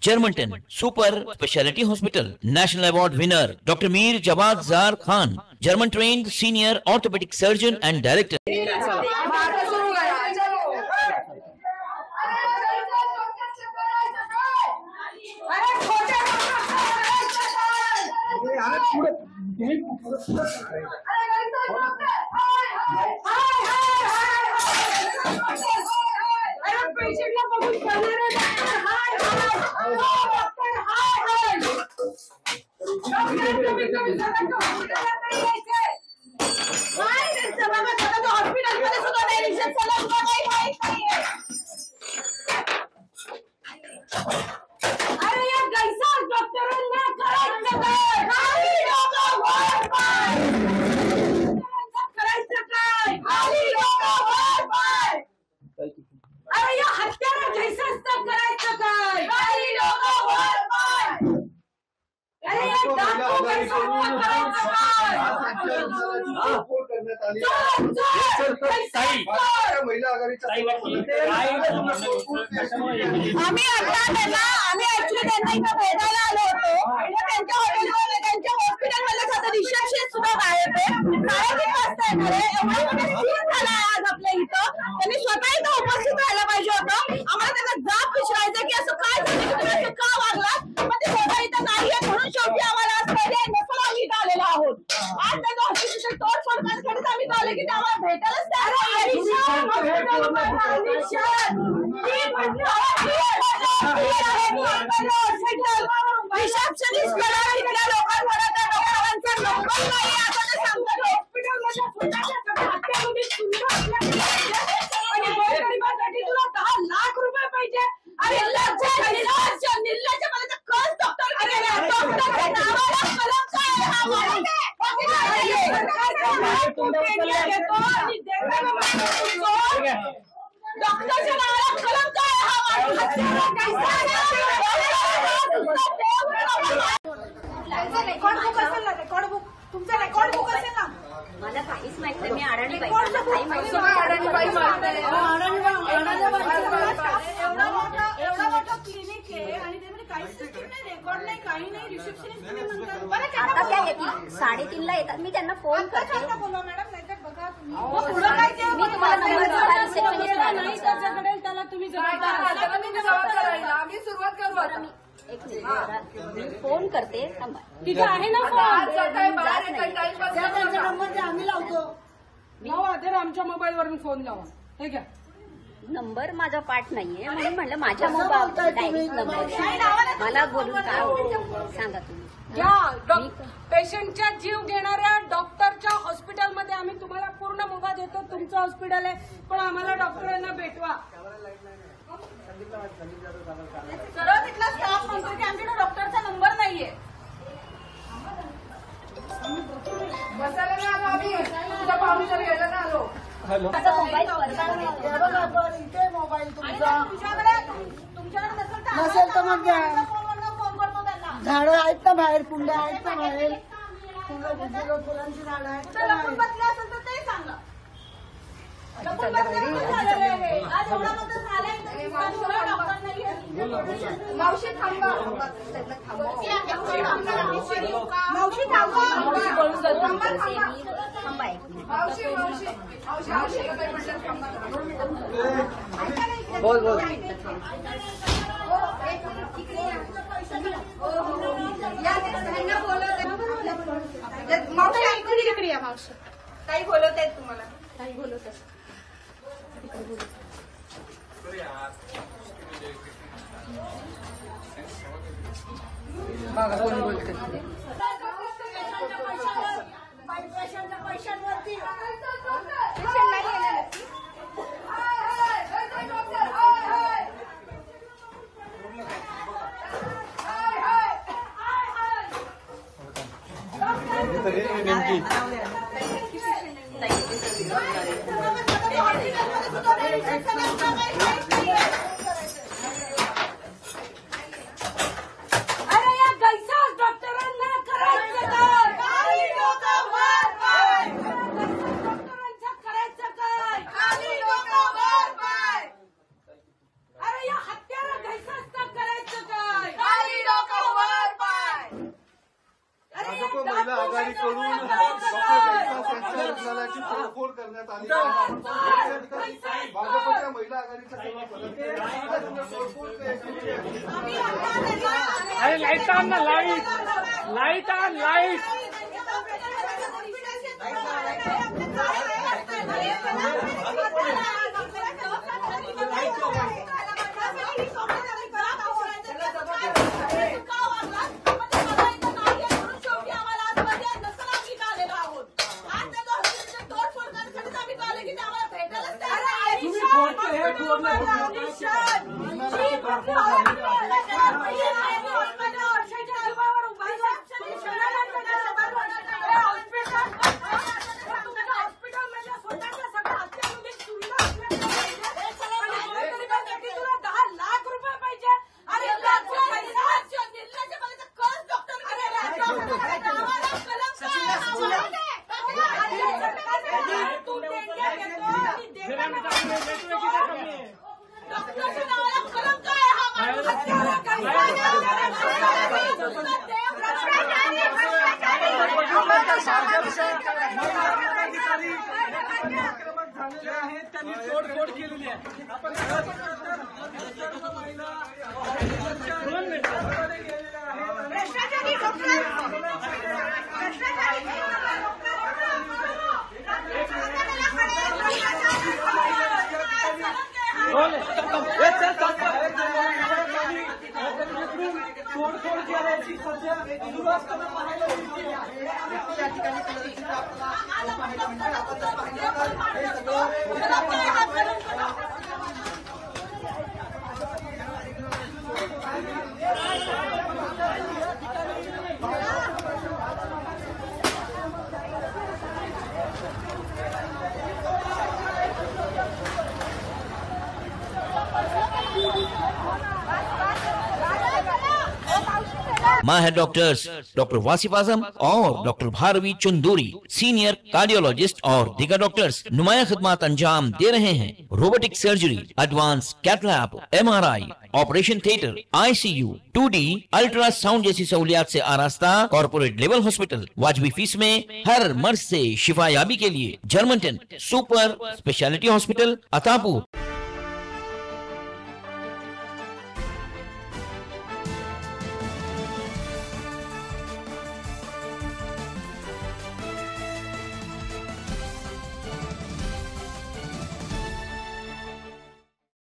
Germantown Super Speciality Hospital. National Award winner Dr. Mir Jawad Zar Khan, German trained senior orthopedic surgeon and director. Phone करते तिथे आहे ना phone आमच्या mobile वरून phone लावा. हे घ्या नंबर माझा पाठ नाहीये म्हणून म्हणलं माझ्या मोबाईल डायरेक्ट नंबर मला बोलून काय सांगा तुम्ही. पेशंटच्या जीव घेणाऱ्या डॉक्टरच्या हॉस्पिटलमध्ये आम्ही तुम्हाला पूर्ण मुभा देतो. तुमचं हॉस्पिटल आहे पण आम्हाला डॉक्टरांना भेटवा. सरळ तिथला स्टाफ म्हणतो की आमच्याकडे डॉक्टरचा नंबर नाहीये. बसायला आलो आम्ही तुझ्या पाहुणीकडे घ्यायला ना आलो. इथे मोबाईल तुमच्याकडे नसेल तर मग फोन करतो त्यांना. झाडं आहेत ना बाहेर, कुंड्या आहेत ना बाहेर, फुलांची झाडं आहेत ना लपून बसले असेल तर ते सांगा. लपून बसले आज एवढा मदत झालाय डॉक्टर नाहीये. मावशी थांबा. मावशी थांबा. बोल बोल. मावशी इकडे या. मावशी काही बोलत आहेत तुम्हाला. काही बोलत आहेत. बघा कोण बोलते. पैशांच्या पैशांवरती अरे लाईट आण ना, लाईट आण, लाईट. त्यांनी तोडफोड केलेली आहे. तोडफोड केल्याची सध्या दुरावस्था पाहायला मिळते. मां है डॉक्टर्स डॉक्टर वासिफ आजम और doctor Bharvi Chanduri, senior cardiologist और दीगर डॉक्टर्स नुमाया खिदमत अंजाम दे रहे हैं। Robotic surgery, advance cath lab, MRI, operation theatre, ICU, 2D ultrasound जैसी सहूलियात से आरास्ता कॉर्पोरेट लेवल हॉस्पिटल। वाजबी फीस में हर मर्ज से शिफायाबी के लिए German 10 super speciality hospital Attapur.